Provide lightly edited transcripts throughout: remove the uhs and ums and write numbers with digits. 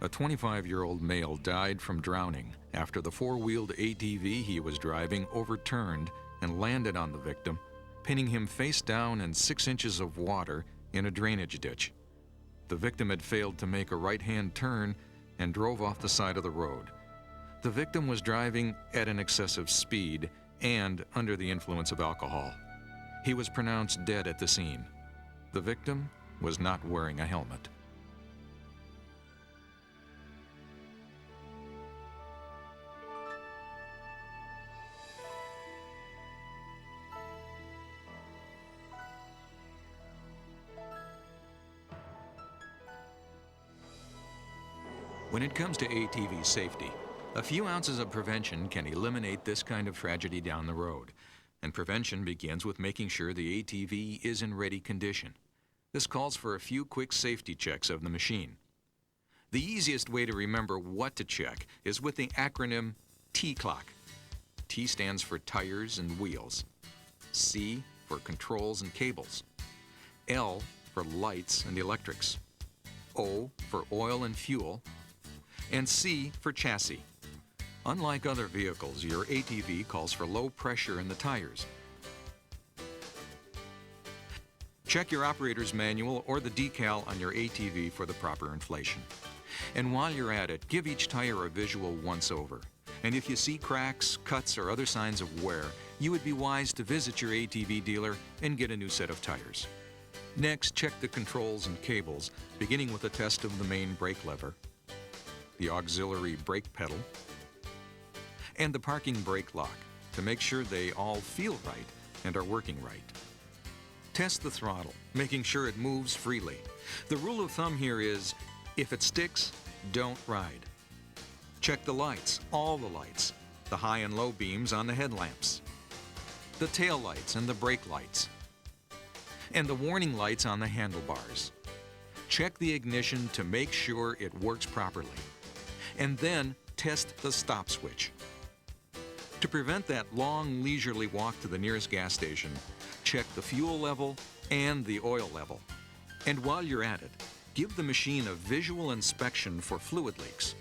A 25-year-old male died from drowning after the four-wheeled ATV he was driving overturned and landed on the victim, pinning him face down in 6 inches of water in a drainage ditch. The victim had failed to make a right-hand turn and drove off the side of the road. The victim was driving at an excessive speed and under the influence of alcohol. He was pronounced dead at the scene. The victim was not wearing a helmet. When it comes to ATV safety, a few ounces of prevention can eliminate this kind of tragedy down the road. And prevention begins with making sure the ATV is in ready condition. This calls for a few quick safety checks of the machine. The easiest way to remember what to check is with the acronym T-Clock. T stands for tires and wheels. C for controls and cables. L for lights and electrics. O for oil and fuel. And C for chassis. Unlike other vehicles, your ATV calls for low pressure in the tires. Check your operator's manual or the decal on your ATV for the proper inflation. And while you're at it, give each tire a visual once-over. And if you see cracks, cuts, or other signs of wear, you would be wise to visit your ATV dealer and get a new set of tires. Next, check the controls and cables, beginning with a test of the main brake lever, the auxiliary brake pedal, and the parking brake lock to make sure they all feel right and are working right. Test the throttle, making sure it moves freely. The rule of thumb here is, if it sticks, don't ride. Check the lights, all the lights, the high and low beams on the headlamps, the tail lights and the brake lights, and the warning lights on the handlebars. Check the ignition to make sure it works properly. And then test the stop switch. To prevent that long, leisurely walk to the nearest gas station, check the fuel level and the oil level. And while you're at it, give the machine a visual inspection for fluid leaks.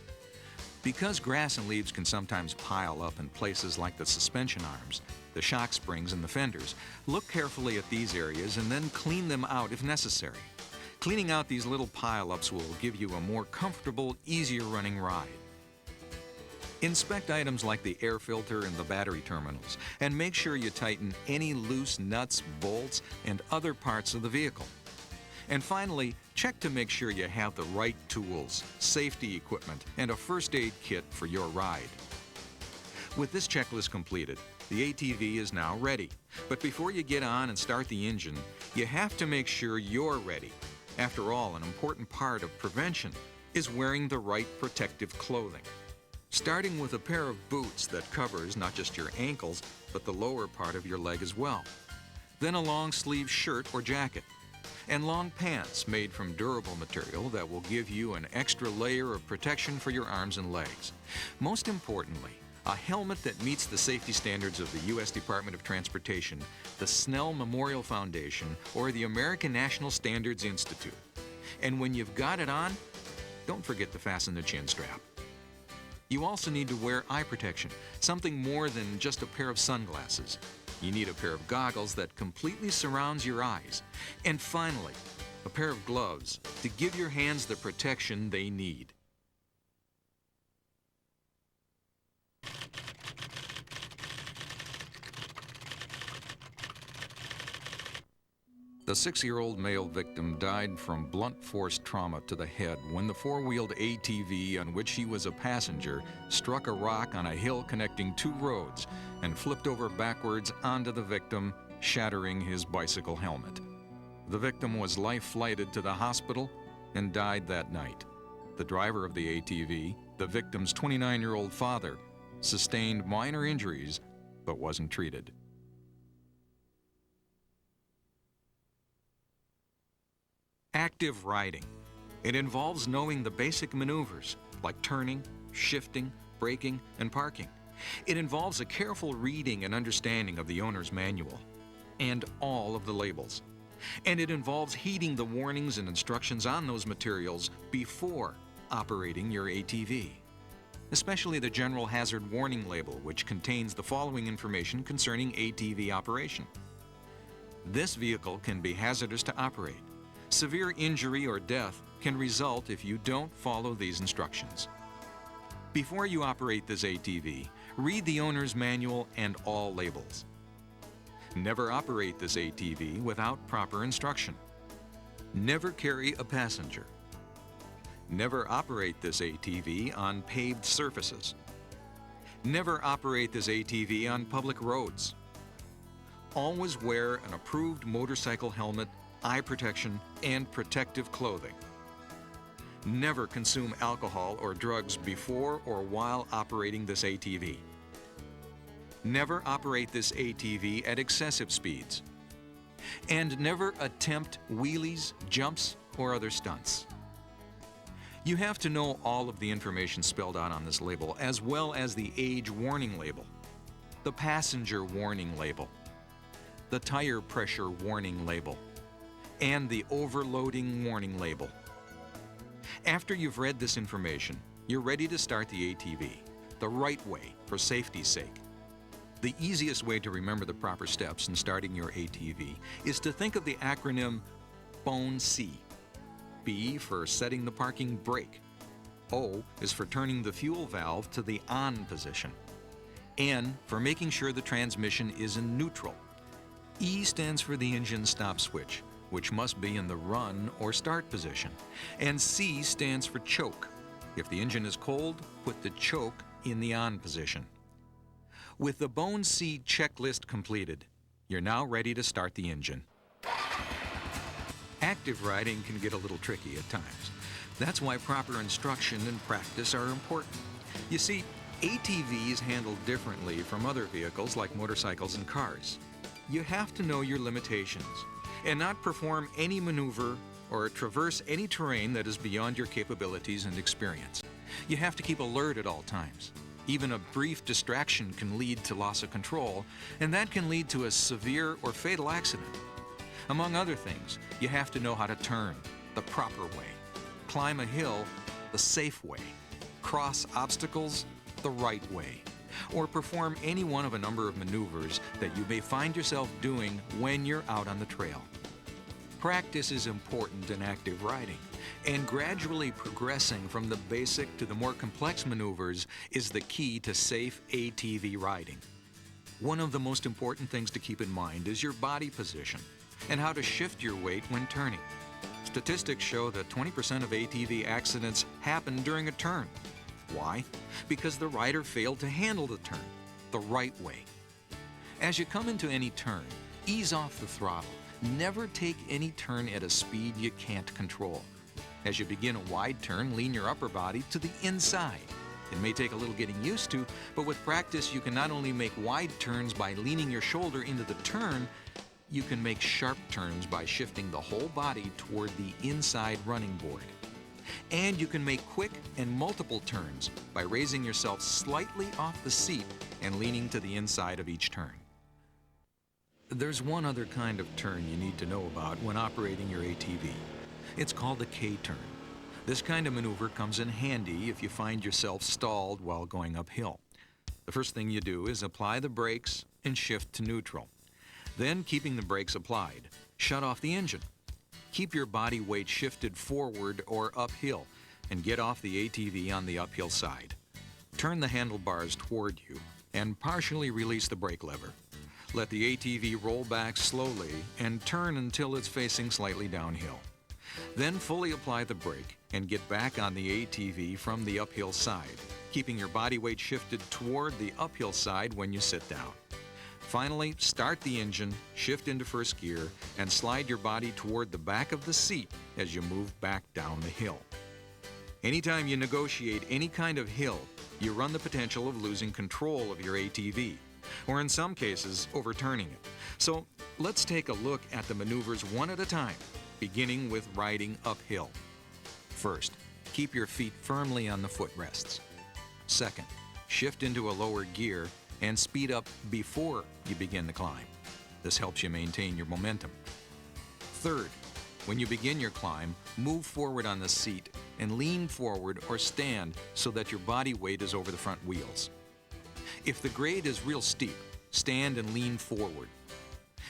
Because grass and leaves can sometimes pile up in places like the suspension arms, the shock springs, and the fenders, look carefully at these areas and then clean them out if necessary. Cleaning out these little pile-ups will give you a more comfortable, easier running ride. Inspect items like the air filter and the battery terminals, and make sure you tighten any loose nuts, bolts, and other parts of the vehicle. And finally, check to make sure you have the right tools, safety equipment, and a first aid kit for your ride. With this checklist completed, the ATV is now ready. But before you get on and start the engine, you have to make sure you're ready. After all, an important part of prevention is wearing the right protective clothing. Starting with a pair of boots that covers not just your ankles, but the lower part of your leg as well. Then a long-sleeve shirt or jacket, and long pants made from durable material that will give you an extra layer of protection for your arms and legs. Most importantly, a helmet that meets the safety standards of the U.S. Department of Transportation, the Snell Memorial Foundation, or the American National Standards Institute. And when you've got it on, don't forget to fasten the chin strap. You also need to wear eye protection, something more than just a pair of sunglasses. You need a pair of goggles that completely surrounds your eyes. And finally, a pair of gloves to give your hands the protection they need. The 6-year-old male victim died from blunt force trauma to the head when the four-wheeled ATV on which he was a passenger struck a rock on a hill connecting two roads and flipped over backwards onto the victim, shattering his bicycle helmet. The victim was life-flighted to the hospital and died that night. The driver of the ATV, the victim's 29-year-old father, sustained minor injuries but wasn't treated. Active riding. It involves knowing the basic maneuvers like turning, shifting, braking, and parking. It involves a careful reading and understanding of the owner's manual and all of the labels. And it involves heeding the warnings and instructions on those materials before operating your ATV, especially the General Hazard Warning label, which contains the following information concerning ATV operation. This vehicle can be hazardous to operate. Severe injury or death can result if you don't follow these instructions. Before you operate this ATV, read the owner's manual and all labels. Never operate this ATV without proper instruction. Never carry a passenger. Never operate this ATV on paved surfaces. Never operate this ATV on public roads. Always wear an approved motorcycle helmet, eye protection, and protective clothing. Never consume alcohol or drugs before or while operating this ATV. Never operate this ATV at excessive speeds. And never attempt wheelies, jumps, or other stunts. You have to know all of the information spelled out on this label, as well as the age warning label, the passenger warning label, the tire pressure warning label, and the overloading warning label. After you've read this information, you're ready to start the ATV, the right way for safety's sake. The easiest way to remember the proper steps in starting your ATV is to think of the acronym BONE-C. B for setting the parking brake. O is for turning the fuel valve to the on position. N for making sure the transmission is in neutral. E stands for the engine stop switch, which must be in the run or start position. And C stands for choke. If the engine is cold, put the choke in the on position. With the BONE-C checklist completed, you're now ready to start the engine. Active riding can get a little tricky at times. That's why proper instruction and practice are important. You see, ATVs handle differently from other vehicles like motorcycles and cars. You have to know your limitations and not perform any maneuver or traverse any terrain that is beyond your capabilities and experience. You have to keep alert at all times. Even a brief distraction can lead to loss of control, and that can lead to a severe or fatal accident. Among other things, you have to know how to turn the proper way, climb a hill the safe way, cross obstacles the right way, or perform any one of a number of maneuvers that you may find yourself doing when you're out on the trail. Practice is important in active riding, and gradually progressing from the basic to the more complex maneuvers is the key to safe ATV riding. One of the most important things to keep in mind is your body position and how to shift your weight when turning. Statistics show that 20% of ATV accidents happen during a turn. Why? Because the rider failed to handle the turn the right way. As you come into any turn, ease off the throttle. Never take any turn at a speed you can't control. As you begin a wide turn, lean your upper body to the inside. It may take a little getting used to, but with practice you can not only make wide turns by leaning your shoulder into the turn, you can make sharp turns by shifting the whole body toward the inside running board. And you can make quick and multiple turns by raising yourself slightly off the seat and leaning to the inside of each turn. There's one other kind of turn you need to know about when operating your ATV. It's called a K-turn. This kind of maneuver comes in handy if you find yourself stalled while going uphill. The first thing you do is apply the brakes and shift to neutral. Then, keeping the brakes applied, shut off the engine. Keep your body weight shifted forward or uphill and get off the ATV on the uphill side. Turn the handlebars toward you and partially release the brake lever. Let the ATV roll back slowly and turn until it's facing slightly downhill. Then fully apply the brake and get back on the ATV from the uphill side, keeping your body weight shifted toward the uphill side when you sit down. Finally, start the engine, shift into first gear, and slide your body toward the back of the seat as you move back down the hill. Anytime you negotiate any kind of hill, you run the potential of losing control of your ATV, or in some cases, overturning it. So let's take a look at the maneuvers one at a time, beginning with riding uphill. First, keep your feet firmly on the footrests. Second, shift into a lower gear and speed up before you begin the climb. This helps you maintain your momentum. Third, when you begin your climb, move forward on the seat and lean forward or stand so that your body weight is over the front wheels. If the grade is real steep, stand and lean forward.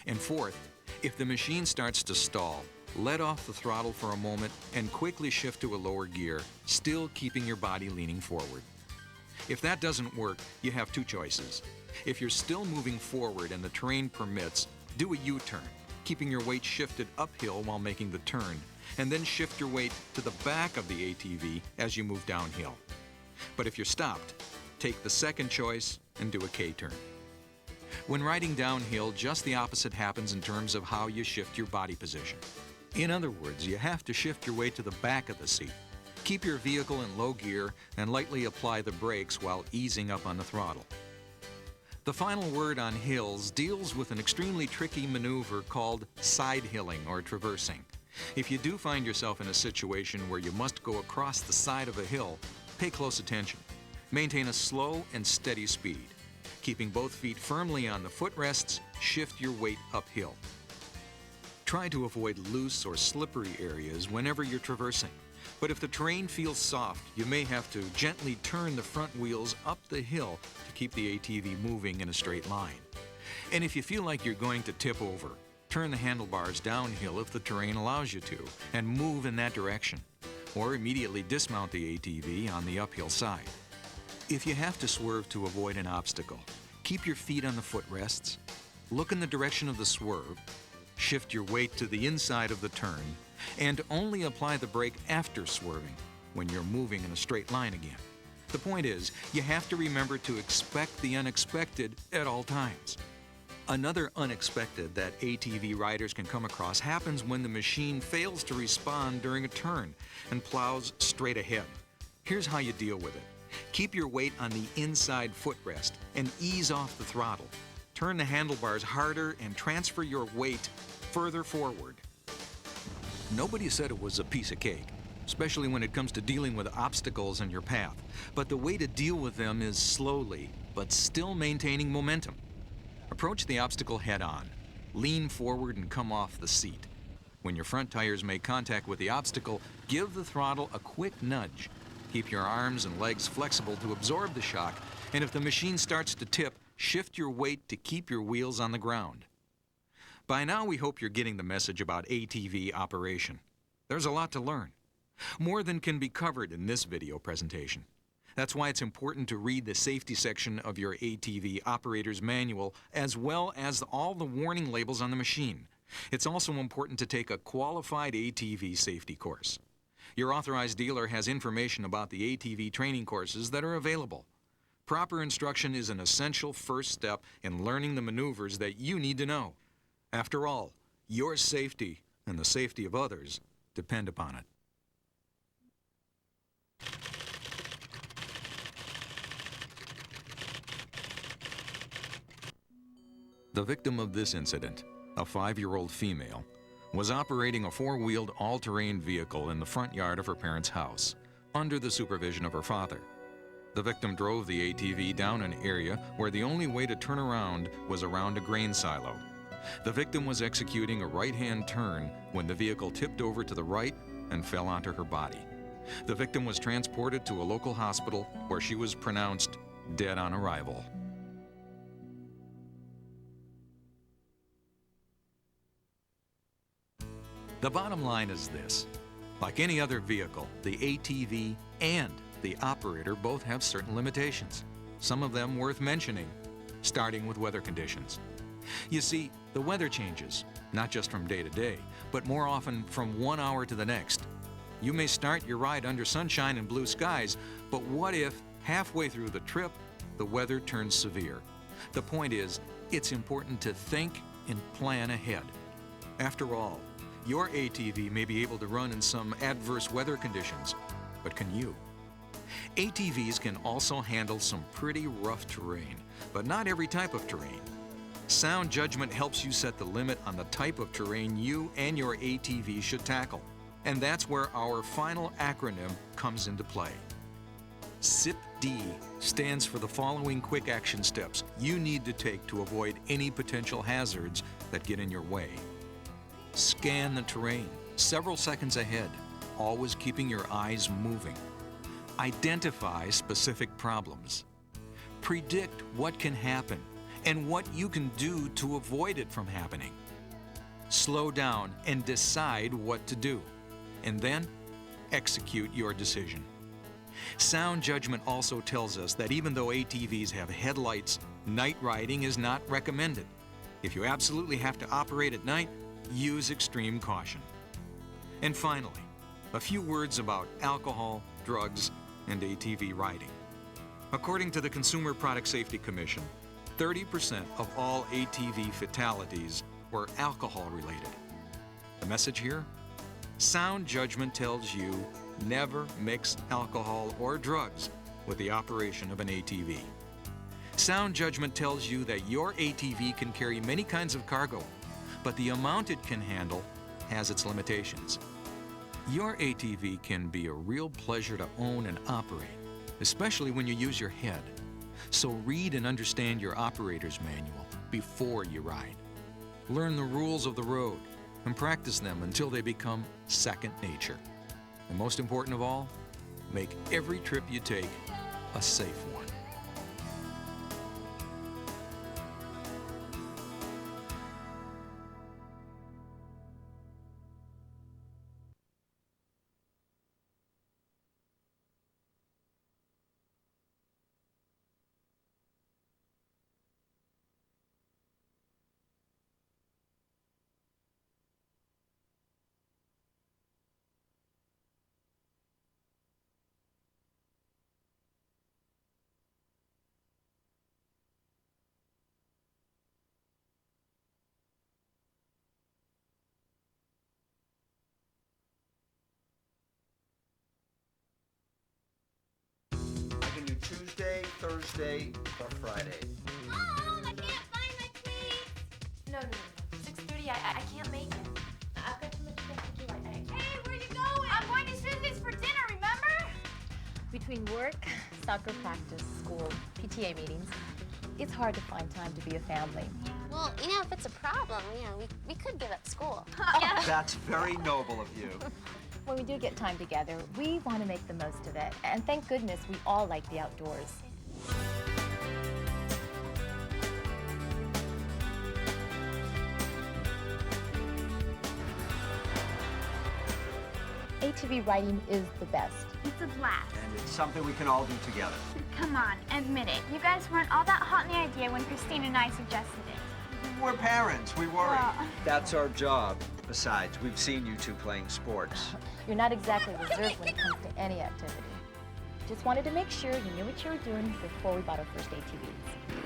And fourth, if the machine starts to stall, let off the throttle for a moment and quickly shift to a lower gear, still keeping your body leaning forward. If that doesn't work, you have two choices. If you're still moving forward and the terrain permits, do a U-turn, keeping your weight shifted uphill while making the turn, and then shift your weight to the back of the ATV as you move downhill. But if you're stopped, take the second choice and do a K-turn. When riding downhill, just the opposite happens in terms of how you shift your body position. In other words, you have to shift your weight to the back of the seat. Keep your vehicle in low gear and lightly apply the brakes while easing up on the throttle. The final word on hills deals with an extremely tricky maneuver called side hilling or traversing. If you do find yourself in a situation where you must go across the side of a hill, pay close attention. Maintain a slow and steady speed. Keeping both feet firmly on the footrests, shift your weight uphill. Try to avoid loose or slippery areas whenever you're traversing. But if the terrain feels soft, you may have to gently turn the front wheels up the hill to keep the ATV moving in a straight line. And if you feel like you're going to tip over, turn the handlebars downhill if the terrain allows you to, and move in that direction. Or immediately dismount the ATV on the uphill side. If you have to swerve to avoid an obstacle, keep your feet on the footrests, look in the direction of the swerve, shift your weight to the inside of the turn, and only apply the brake after swerving when you're moving in a straight line again. The point is, you have to remember to expect the unexpected at all times. Another unexpected that ATV riders can come across happens when the machine fails to respond during a turn and plows straight ahead. Here's how you deal with it. Keep your weight on the inside footrest and ease off the throttle. Turn the handlebars harder and transfer your weight further forward. Nobody said it was a piece of cake, especially when it comes to dealing with obstacles in your path. But the way to deal with them is slowly, but still maintaining momentum. Approach the obstacle head-on. Lean forward and come off the seat. When your front tires make contact with the obstacle, give the throttle a quick nudge. Keep your arms and legs flexible to absorb the shock, and if the machine starts to tip, shift your weight to keep your wheels on the ground. By now, we hope you're getting the message about ATV operation. There's a lot to learn. More than can be covered in this video presentation. That's why it's important to read the safety section of your ATV operator's manual, as well as all the warning labels on the machine. It's also important to take a qualified ATV safety course. Your authorized dealer has information about the ATV training courses that are available. Proper instruction is an essential first step in learning the maneuvers that you need to know. After all, your safety and the safety of others depend upon it. The victim of this incident, a 5-year-old female, was operating a 4-wheeled all-terrain vehicle in the front yard of her parents' house, under the supervision of her father. The victim drove the ATV down an area where the only way to turn around was around a grain silo. The victim was executing a right-hand turn when the vehicle tipped over to the right and fell onto her body. The victim was transported to a local hospital where she was pronounced dead on arrival. The bottom line is this. Like any other vehicle, the ATV and the operator both have certain limitations, some of them worth mentioning, starting with weather conditions. You see, the weather changes, not just from day to day, but more often from 1 hour to the next. You may start your ride under sunshine and blue skies, but what if, halfway through the trip, the weather turns severe? The point is, it's important to think and plan ahead. After all, your ATV may be able to run in some adverse weather conditions, but can you? ATVs can also handle some pretty rough terrain, but not every type of terrain. Sound judgment helps you set the limit on the type of terrain you and your ATV should tackle. And that's where our final acronym comes into play. SIP-D stands for the following quick action steps you need to take to avoid any potential hazards that get in your way. Scan the terrain several seconds ahead. always keeping your eyes moving. Identify specific problems. Predict what can happen and what you can do to avoid it from happening. Slow down and decide what to do, and then execute your decision. Sound judgment also tells us that even though ATVs have headlights, night riding is not recommended. If you absolutely have to operate at night, use extreme caution. And finally, a few words about alcohol, drugs, and ATV riding. According to the Consumer Product Safety Commission, 30% of all ATV fatalities were alcohol-related. The message here? Sound judgment tells you never mix alcohol or drugs with the operation of an ATV. Sound judgment tells you that your ATV can carry many kinds of cargo, but the amount it can handle has its limitations. Your ATV can be a real pleasure to own and operate, especially when you use your head. So read and understand your operator's manual before you ride. Learn the rules of the road and practice them until they become second nature. And most important of all, make every trip you take a safe one. I can do Tuesday, Thursday, or Friday. Mom, I can't find my cleats. No. 6:30, I can't make it. I've got too much stuff to do. Hey, where you going? I'm going to Susie's for dinner, remember? Between work, soccer practice, school, PTA meetings, it's hard to find time to be a family. Well, if it's a problem, we could give up school. Yeah. That's very noble of you. When we do get time together, we want to make the most of it. And thank goodness we all like the outdoors. ATV riding is the best. It's a blast. And it's something we can all do together. Come on, admit it. You guys weren't all that hot in the idea when Christine and I suggested it. We're parents, we worry. Well. That's our job. Besides, we've seen you two playing sports. You're not exactly reserved when it comes to any activity. Just wanted to make sure you knew what you were doing before we bought our first ATVs.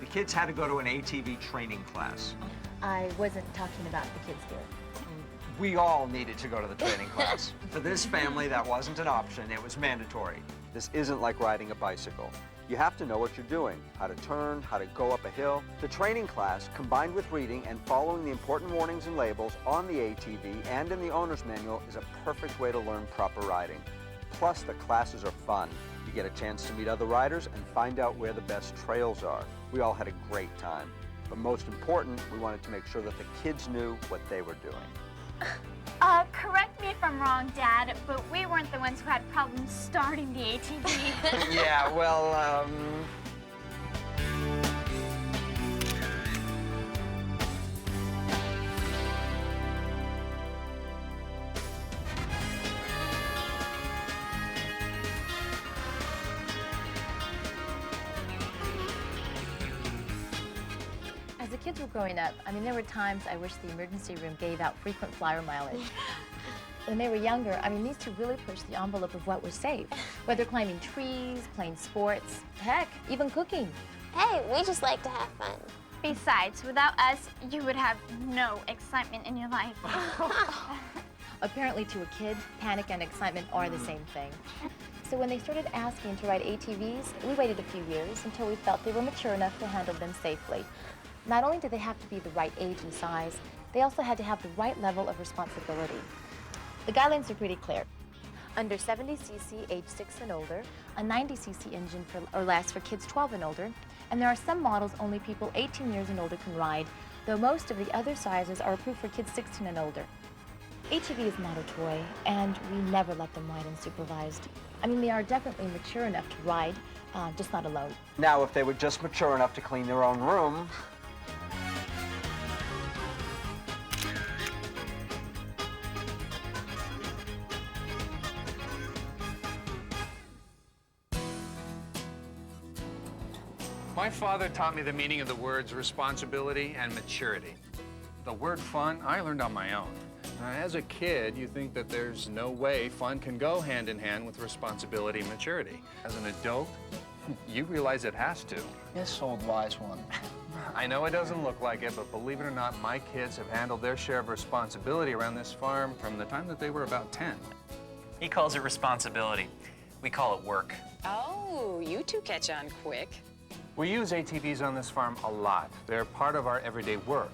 The kids had to go to an ATV training class. I wasn't talking about the kids here. We all needed to go to the training class. For this family, that wasn't an option, it was mandatory. This isn't like riding a bicycle. You have to know what you're doing, how to turn, how to go up a hill. The training class, combined with reading and following the important warnings and labels on the ATV and in the owner's manual, is a perfect way to learn proper riding. Plus, the classes are fun. You get a chance to meet other riders and find out where the best trails are. We all had a great time. But most important, we wanted to make sure that the kids knew what they were doing. Correct me if I'm wrong, Dad, but we weren't the ones who had problems starting the ATV. Yeah, well, As the kids were growing up, there were times I wish the emergency room gave out frequent flyer mileage. When they were younger, these two really pushed the envelope of what was safe. Whether climbing trees, playing sports, heck, even cooking. Hey, we just like to have fun. Besides, without us, you would have no excitement in your life. Apparently to a kid, panic and excitement are the same thing. So when they started asking to ride ATVs, we waited a few years until we felt they were mature enough to handle them safely. Not only did they have to be the right age and size, they also had to have the right level of responsibility. The guidelines are pretty clear. Under 70cc, age 6 and older, a 90cc engine or less for kids 12 and older, and there are some models only people 18 years and older can ride, though most of the other sizes are approved for kids 16 and older. ATV is not a toy, and we never let them ride unsupervised. I mean, they are definitely mature enough to ride, just not alone. Now, if they were just mature enough to clean their own room, My father taught me the meaning of the words responsibility and maturity. The word fun, I learned on my own. As a kid, you think that there's no way fun can go hand in hand with responsibility and maturity. As an adult, you realize it has to. Yes, old wise one. I know it doesn't look like it, but believe it or not, my kids have handled their share of responsibility around this farm from the time that they were about 10. He calls it responsibility. We call it work. Oh, you two catch on quick. We use ATVs on this farm a lot. They're part of our everyday work,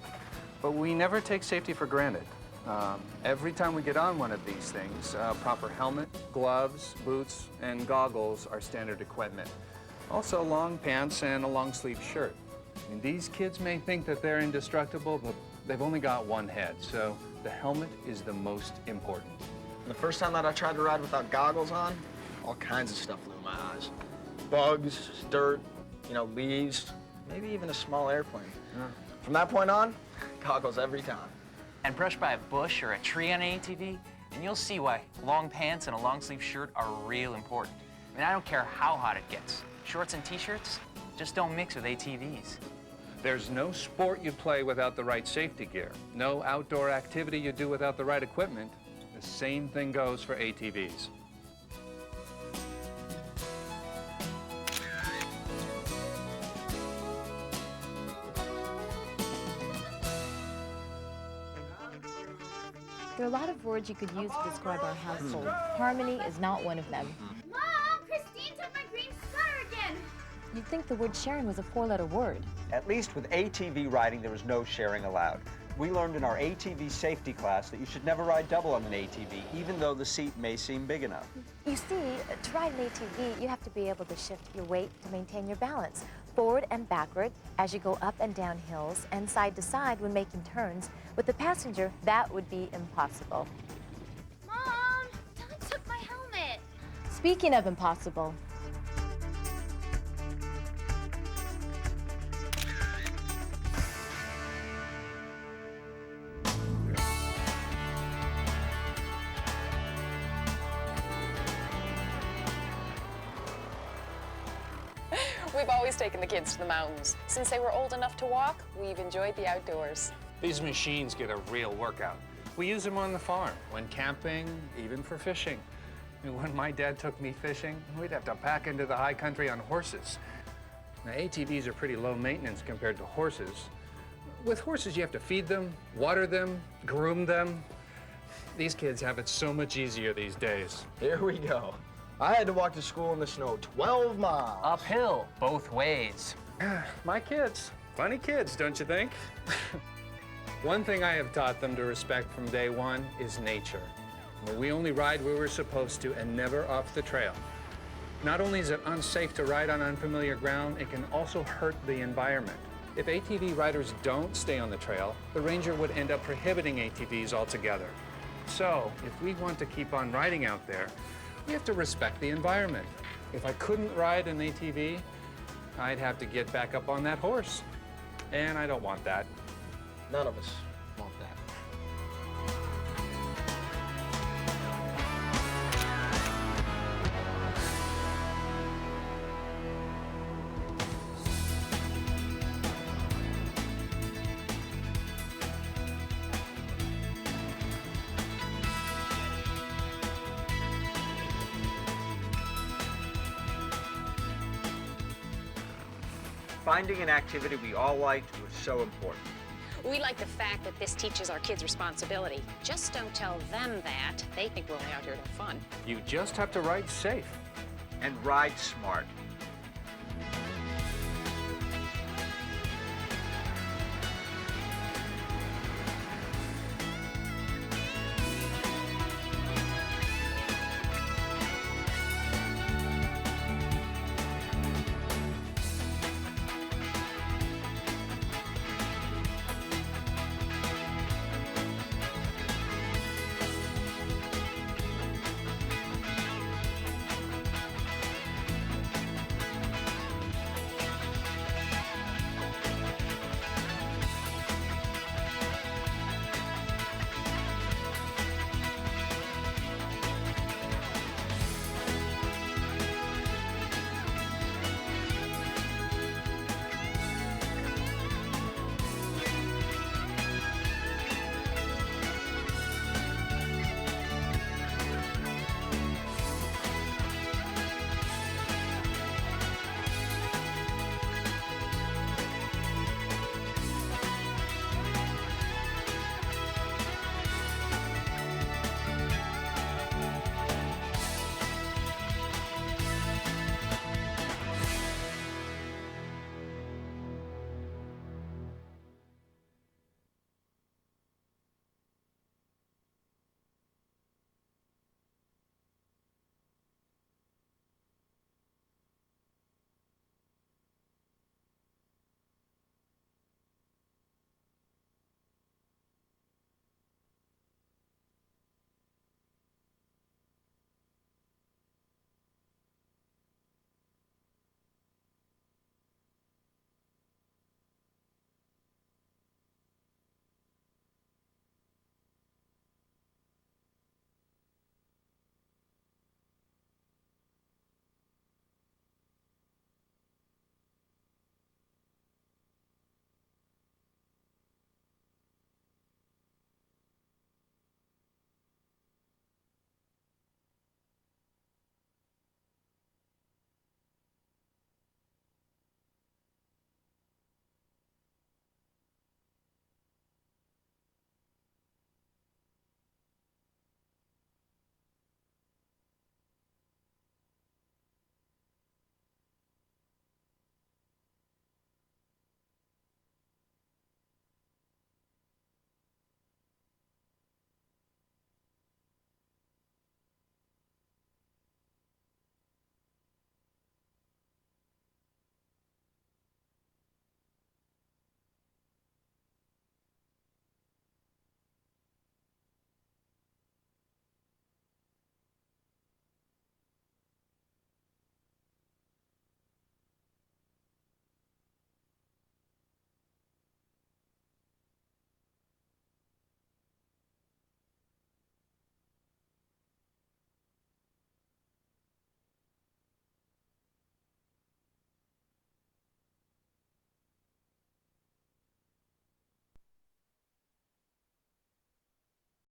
but we never take safety for granted. Every time we get on one of these things, proper helmet, gloves, boots, and goggles are standard equipment. Also long pants and a long sleeve shirt. I mean, these kids may think that they're indestructible, but they've only got one head, so the helmet is the most important. The first time that I tried to ride without goggles on, all kinds of stuff flew in my eyes. Bugs, dirt, leaves, maybe even a small airplane. From that point on, goggles every time. And brush by a bush or a tree on an ATV, and you'll see why long pants and a long sleeve shirt are real important. I mean, I don't care how hot it gets. Shorts and t-shirts just don't mix with ATVs. There's no sport you play without the right safety gear. No outdoor activity you do without the right equipment. The same thing goes for ATVs. There are a lot of words you could use to describe our household. Harmony is not one of them. Mom, Christine took my green sweater again. You'd think the word sharing was a 4-letter word. at least with ATV riding, there was no sharing allowed. We learned in our ATV safety class that you should never ride double on an ATV, even though the seat may seem big enough. You see, to ride an ATV, you have to be able to shift your weight to maintain your balance, forward and backward as you go up and down hills, and side to side when making turns. With the passenger, that would be impossible. Mom, Dad took my helmet. Speaking of impossible, We've always taken the kids to the mountains. Since they were old enough to walk, we've enjoyed the outdoors. These machines get a real workout. We use them on the farm, when camping, even for fishing. And when my dad took me fishing, we'd have to pack into the high country on horses. Now, ATVs are pretty low maintenance compared to horses. With horses, you have to feed them, water them, groom them. These kids have it so much easier these days. Here we go. I had to walk to school in the snow 12 miles. Uphill, both ways. My kids, funny kids, don't you think? One thing I have taught them to respect from day one is nature. We only ride where we're supposed to and never off the trail. Not only is it unsafe to ride on unfamiliar ground, it can also hurt the environment. If ATV riders don't stay on the trail, the ranger would end up prohibiting ATVs altogether. So, if we want to keep on riding out there, we have to respect the environment. If I couldn't ride an ATV, I'd have to get back up on that horse. And I don't want that. None of us want that. Finding an activity we all liked was so important. We like the fact that this teaches our kids responsibility. Just don't tell them that. They think we're only out here to have fun. You just have to ride safe. And ride smart.